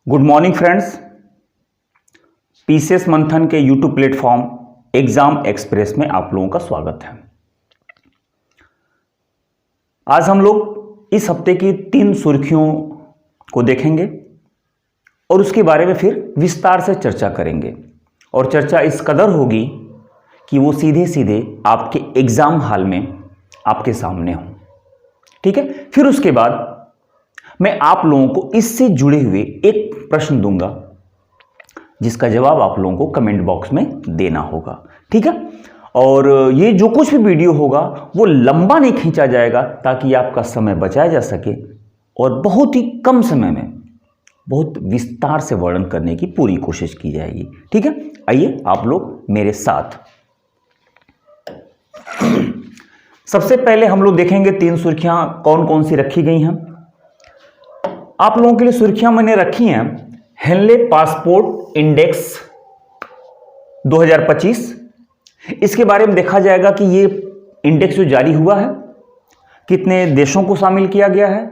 Good morning friends. PCS मंथन के YouTube platform exam express में आप लोगों का स्वागत है। आज हम लोग इस हफ्ते की 3 सुर्खियों को देखेंगे और उसके बारे में फिर विस्तार से चर्चा करेंगे और चर्चा इस कदर होगी कि वो सीधे सीधे आपके एग्जाम हॉल में आपके सामने हो। ठीक है, फिर उसके बाद मैं आप लोगों को इससे जुड़े हुए एक प्रश्न दूंगा जिसका जवाब आप लोगों को कमेंट बॉक्स में देना होगा। ठीक है, और ये जो कुछ भी वीडियो होगा वो लंबा नहीं खींचा जाएगा ताकि आपका समय बचाया जा सके और बहुत ही कम समय में बहुत विस्तार से वर्णन करने की पूरी कोशिश की जाएगी। ठीक है, आइए आप लोग मेरे साथ। सबसे पहले हम लोग देखेंगे 3 सुर्खियां कौन कौन सी रखी गई हैं। आप लोगों के लिए सुर्खियां मैंने रखी हैं हेनले पासपोर्ट इंडेक्स 2025। इसके बारे में देखा जाएगा कि ये इंडेक्स जो जारी हुआ है कितने देशों को शामिल किया गया है,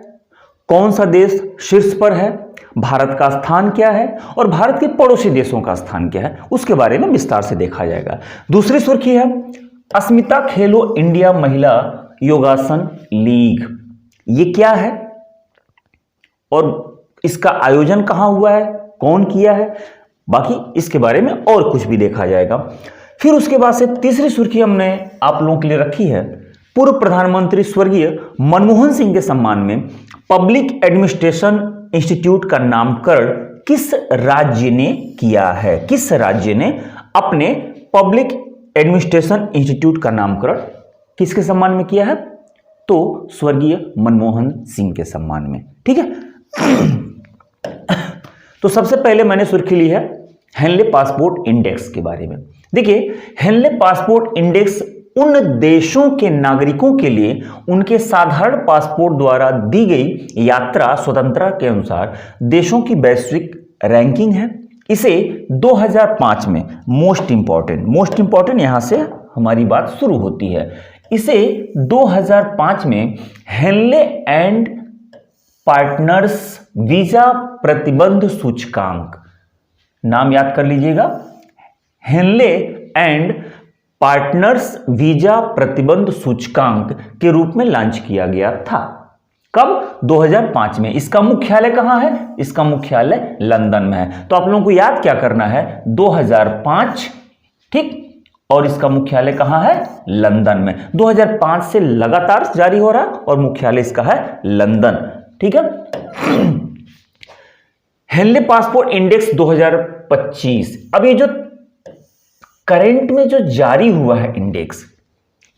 कौन सा देश शीर्ष पर है, भारत का स्थान क्या है और भारत के पड़ोसी देशों का स्थान क्या है, उसके बारे में विस्तार से देखा जाएगा। दूसरी सुर्खी है अस्मिता खेलो इंडिया महिला योगासन लीग। ये क्या है और इसका आयोजन कहां हुआ है, कौन किया है, बाकी इसके बारे में और कुछ भी देखा जाएगा। फिर उसके बाद से तीसरी सुर्खी हमने आप लोगों के लिए रखी है पूर्व प्रधानमंत्री स्वर्गीय मनमोहन सिंह के सम्मान में पब्लिक एडमिनिस्ट्रेशन इंस्टीट्यूट का नामकरण किस राज्य ने किया है। किस राज्य ने अपने पब्लिक एडमिनिस्ट्रेशन इंस्टीट्यूट का नामकरण किसके सम्मान में किया है? तो स्वर्गीय मनमोहन सिंह के सम्मान में। ठीक है, तो सबसे पहले मैंने सुर्खी ली है हेनले पासपोर्ट इंडेक्स के बारे में। देखिए, हेनले पासपोर्ट इंडेक्स उन देशों के नागरिकों के लिए उनके साधारण पासपोर्ट द्वारा दी गई यात्रा स्वतंत्रता के अनुसार देशों की वैश्विक रैंकिंग है। इसे 2005 में मोस्ट इंपॉर्टेंट यहां से हमारी बात शुरू होती है। इसे 2005 में हेनले एंड पार्टनर्स वीजा प्रतिबंध सूचकांक, नाम याद कर लीजिएगा, हेनले एंड पार्टनर्स वीजा प्रतिबंध सूचकांक के रूप में लॉन्च किया गया था। कब? 2005 में। इसका मुख्यालय कहां है? इसका मुख्यालय लंदन में है। तो आप लोगों को याद क्या करना है? 2005, ठीक, और इसका मुख्यालय कहां है? लंदन में। 2005 से लगातार जारी हो रहा है और मुख्यालय इसका है लंदन। ठीक है, हेनले पासपोर्ट इंडेक्स 2025। अब ये जो करंट में जो जारी हुआ है इंडेक्स,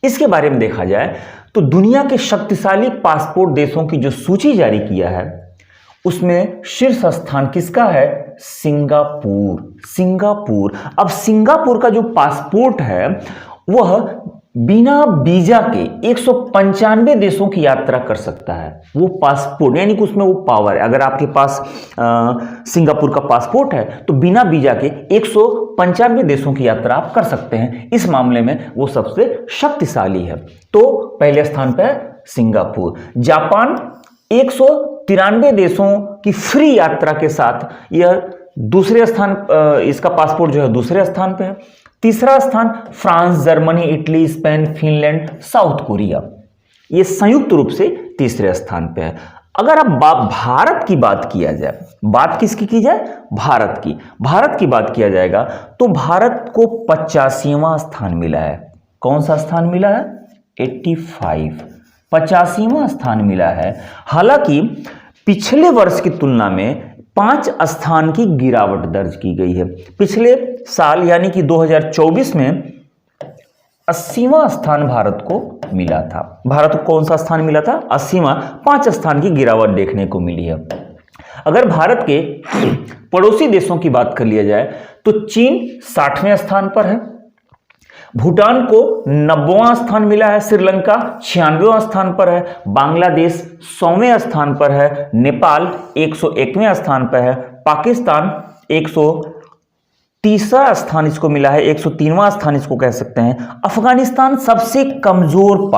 इसके बारे में देखा जाए तो दुनिया के शक्तिशाली पासपोर्ट देशों की जो सूची जारी किया है उसमें शीर्ष स्थान किसका है? सिंगापुर। अब सिंगापुर का जो पासपोर्ट है वह बिना वीजा के 195 देशों की यात्रा कर सकता है। वो पासपोर्ट यानी कि उसमें वो पावर है। अगर आपके पास सिंगापुर का पासपोर्ट है तो बिना वीजा के 195 देशों की यात्रा आप कर सकते हैं। इस मामले में वो सबसे शक्तिशाली है। तो पहले स्थान पर है सिंगापुर। जापान 193 देशों की फ्री यात्रा के साथ यह दूसरे स्थान, इसका पासपोर्ट जो है दूसरे स्थान पे है। तीसरा स्थान France, Germany, Italy, Spain, Finland, south Korea, ये संयुक्त रूप से तीसरे स्थान पे है। अगर अब भारत की बात किया जाए, बात किसकी की जाए? भारत की बात किया जाएगा तो भारत को 85वां स्थान मिला है। कौन सा स्थान मिला है? 85, 85वां स्थान मिला है। हालांकि पिछले वर्ष की तुलना में 5 स्थान की गिरावट दर्ज की गई है। पिछले साल यानी कि 2024 में 80वां स्थान भारत को मिला था। भारत को कौन सा स्थान मिला था? 80वां। 5 स्थान की गिरावट देखने को मिली है। अगर भारत के पड़ोसी देशों की बात कर लिया जाए तो चीन 60वें स्थान पर है, भूटान को 90वां स्थान मिला है, श्रीलंका 96वां स्थान पर है, बांग्लादेश 100वें स्थान पर है, नेपाल 101वें स्थान पर है, पाकिस्तान 130वां स्थान इसको मिला है, 103वां स्थान इसको कह सकते हैं। अफगानिस्तान सबसे कमजोर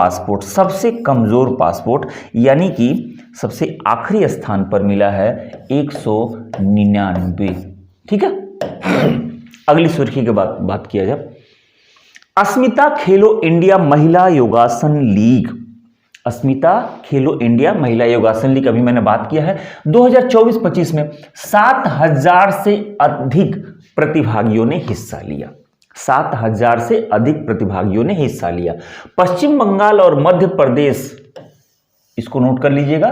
पासपोर्ट यानी कि सबसे आखिरी स्थान पर मिला है 199। ठीक है, अगली सुर्खी के बाद बात किया जाए, अस्मिता खेलो इंडिया महिला योगासन लीग। अस्मिता खेलो इंडिया महिला योगासन लीग, अभी मैंने बात किया है, 2024-25 में 7,000 से अधिक प्रतिभागियों ने हिस्सा लिया। 7,000 से अधिक प्रतिभागियों ने हिस्सा लिया। पश्चिम बंगाल और मध्य प्रदेश, इसको नोट कर लीजिएगा,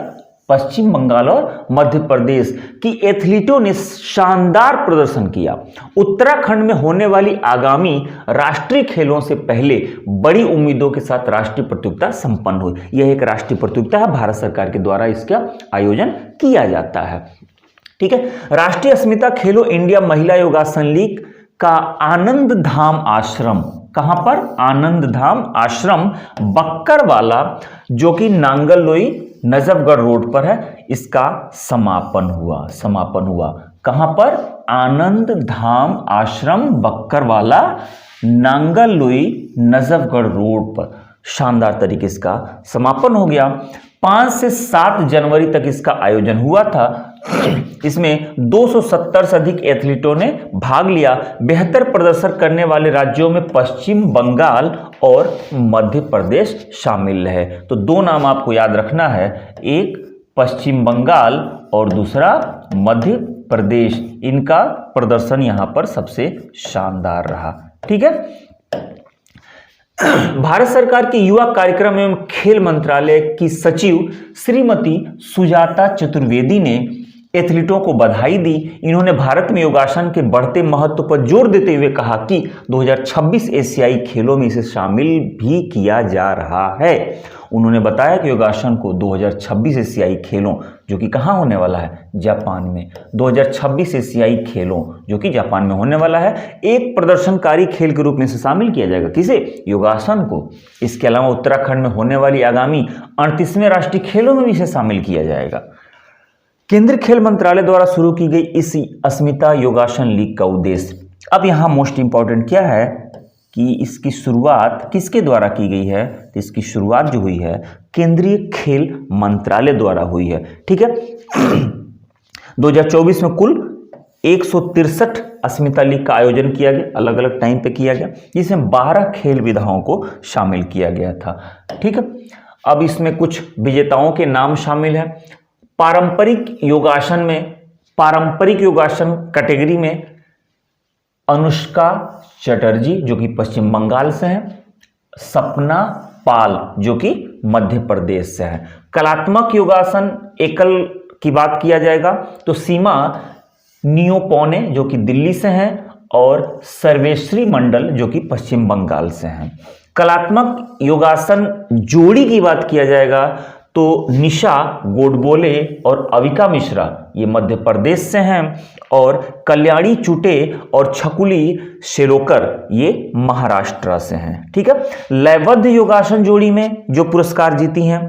पश्चिम बंगाल और मध्य प्रदेश की एथलीटों ने शानदार प्रदर्शन किया। उत्तराखंड में होने वाली आगामी राष्ट्रीय खेलों से पहले बड़ी उम्मीदों के साथ राष्ट्रीय प्रतियोगिता संपन्न हुई। यह एक राष्ट्रीय प्रतियोगिता है, भारत सरकार के द्वारा इसका आयोजन किया जाता है। ठीक है, राष्ट्रीय अस्मिता खेलो इंडिया महिला योगासन लीग का आनंद धाम आश्रम, कहां पर? आनंद धाम आश्रम बक्करवाला, जो कि नांगलोई नजफगढ़ रोड पर है, इसका समापन हुआ। कहां पर? आनंद धाम आश्रम बक्करवाला, नांगलोई नजफगढ़ रोड पर शानदार तरीके से इसका समापन हो गया। 5 से 7 जनवरी तक इसका आयोजन हुआ था। इसमें 270 से अधिक एथलीटों ने भाग लिया। बेहतर प्रदर्शन करने वाले राज्यों में पश्चिम बंगाल और मध्य प्रदेश शामिल है। तो दो नाम आपको याद रखना है, एक पश्चिम बंगाल और दूसरा मध्य प्रदेश। इनका प्रदर्शन यहां पर सबसे शानदार रहा। ठीक है, भारत सरकार के युवा कार्यक्रम एवं खेल मंत्रालय की सचिव श्रीमती सुजाता चतुर्वेदी ने एथलीटों को बधाई दी। इन्होंने भारत में योगासन के बढ़ते महत्व पर जोर देते हुए कहा कि 2026 एशियाई खेलों में इसे शामिल भी किया जा रहा है। उन्होंने बताया कि योगासन को 2026 एशियाई खेलों, जो कि कहाँ होने वाला है? जापान में। 2026 एशियाई खेलों जो कि जापान में होने वाला है, एक प्रदर्शनकारी खेल के रूप में इसे शामिल किया जाएगा। किसे? योगासन को। इसके अलावा उत्तराखंड में होने वाली आगामी 38वें राष्ट्रीय खेलों में भी इसे शामिल किया जाएगा। केंद्रीय खेल मंत्रालय द्वारा शुरू की गई इस अस्मिता योगासन लीग का उद्देश्य, अब यहाँ मोस्ट इंपॉर्टेंट क्या है कि इसकी शुरुआत किसके द्वारा की गई है? तो इसकी शुरुआत जो हुई है केंद्रीय खेल मंत्रालय द्वारा हुई है। ठीक है, 2024 में कुल 163 अस्मिता लीग का आयोजन किया गया, अलग अलग टाइम पे किया गया, जिसमें 12 खेल विधाओं को शामिल किया गया था। ठीक है, अब इसमें कुछ विजेताओं के नाम शामिल हैं। पारंपरिक योगासन कैटेगरी में अनुष्का चटर्जी, जो कि पश्चिम बंगाल से हैं, सपना पाल, जो कि मध्य प्रदेश से है। कलात्मक योगासन एकल की बात किया जाएगा तो सीमा नियोपौने, जो कि दिल्ली से हैं, और सर्वेश्री मंडल, जो कि पश्चिम बंगाल से हैं। कलात्मक योगासन जोड़ी की बात किया जाएगा तो निशा गोडबोले और अविका मिश्रा, ये मध्य प्रदेश से हैं, और कल्याणी चुटे और छकुली शेरोकर, ये महाराष्ट्र से हैं। ठीक है, लयबद्ध योगासन जोड़ी में जो पुरस्कार जीती हैं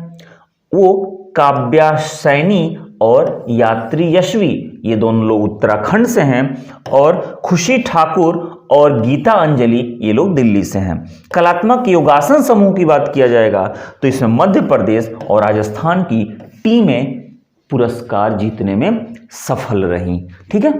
वो काव्या सैनी और यात्री यशवी, ये दोनों लोग उत्तराखंड से हैं, और खुशी ठाकुर और गीता अंजलि, ये लोग दिल्ली से हैं। कलात्मक योगासन समूह की बात किया जाएगा तो इसमें मध्य प्रदेश और राजस्थान की टीमें पुरस्कार जीतने में सफल रही। ठीक है,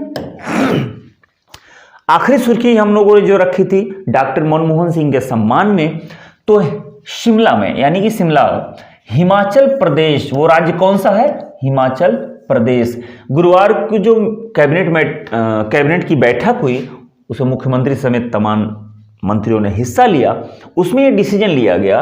आखिरी सुर्खी हम लोगों ने जो रखी थी डॉक्टर मनमोहन सिंह के सम्मान में, तो शिमला में, यानी कि शिमला हिमाचल प्रदेश, वो राज्य कौन सा है? हिमाचल प्रदेश। गुरुवार को जो कैबिनेट की बैठक हुई उसमें मुख्यमंत्री समेत तमाम मंत्रियों ने हिस्सा लिया। उसमें यह डिसीजन लिया गया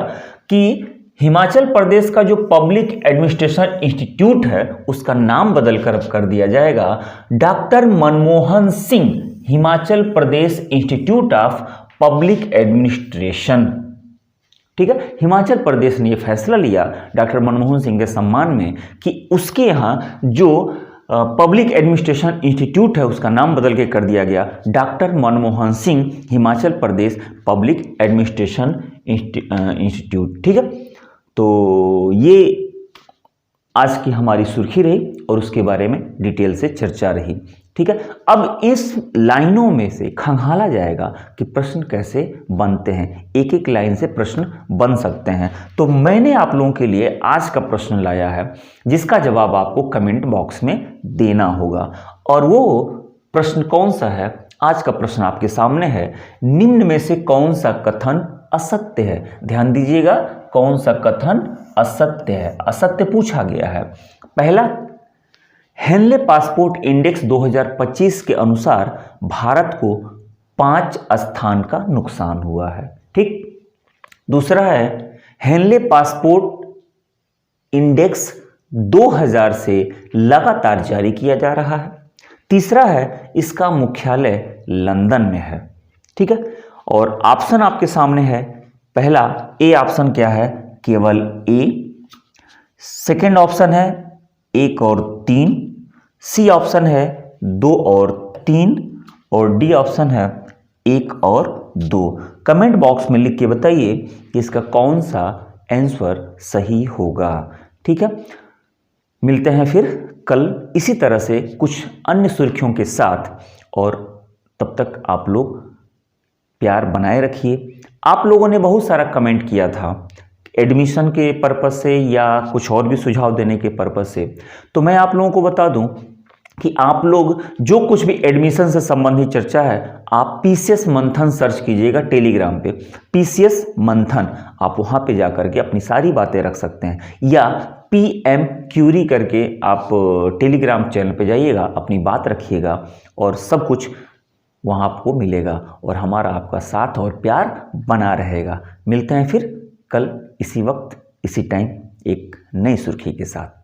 कि हिमाचल प्रदेश का जो पब्लिक एडमिनिस्ट्रेशन इंस्टीट्यूट है उसका नाम बदलकर कर दिया जाएगा doctor Manmohan Singh Himachal Pradesh institute of public administration. ठीक है, हिमाचल प्रदेश ने यह फैसला लिया डॉक्टर मनमोहन सिंह के सम्मान में कि उसके यहाँ जो पब्लिक एडमिनिस्ट्रेशन इंस्टीट्यूट है उसका नाम बदल के कर दिया गया doctor Manmohan Singh Himachal Pradesh public administration institute. ठीक है, तो ये आज की हमारी सुर्खी रही और उसके बारे में डिटेल से चर्चा रही। ठीक है। अब इस लाइनों में से खंगाला जाएगा कि प्रश्न कैसे बनते हैं, एक एक लाइन से प्रश्न बन सकते हैं। तो मैंने आप लोगों के लिए आज का प्रश्न लाया है जिसका जवाब आपको कमेंट बॉक्स में देना होगा। और वो प्रश्न कौन सा है? आज का प्रश्न आपके सामने है, निम्न में से कौन सा कथन असत्य है? ध्यान दीजिएगा, कौन सा कथन असत्य है? असत्य पूछा गया है। पहला, हेनले पासपोर्ट इंडेक्स 2025 के अनुसार भारत को 5 स्थान का नुकसान हुआ है। ठीक। दूसरा है, हेनले पासपोर्ट इंडेक्स 2000 से लगातार जारी किया जा रहा है। तीसरा है, इसका मुख्यालय लंदन में है। ठीक है। और ऑप्शन आपके सामने है। पहला ए ऑप्शन क्या है? केवल ए। सेकंड ऑप्शन है 1 और 3। सी ऑप्शन है 2 और 3 और डी ऑप्शन है 1 और 2। कमेंट बॉक्स में लिख के बताइए कि इसका कौन सा आंसर सही होगा। ठीक है। मिलते हैं फिर कल इसी तरह से कुछ अन्य सुर्खियों के साथ, और तब तक आप लोग प्यार बनाए रखिए। आप लोगों ने बहुत सारा कमेंट किया था एडमिशन के पर्पस से या कुछ और भी सुझाव देने के पर्पस से, तो मैं आप लोगों को बता दूं कि आप लोग जो कुछ भी एडमिशन से संबंधित चर्चा है, आप पीसीएस मंथन सर्च कीजिएगा टेलीग्राम पे, पीसीएस मंथन। आप वहाँ पे जाकर के अपनी सारी बातें रख सकते हैं, या PM क्यूरी करके आप टेलीग्राम चैनल पे जाइएगा, अपनी बात रखिएगा और सब कुछ वहाँ आपको मिलेगा, और हमारा आपका साथ और प्यार बना रहेगा। मिलते हैं फिर कल इसी वक्त इसी टाइम एक नई सुर्खी के साथ।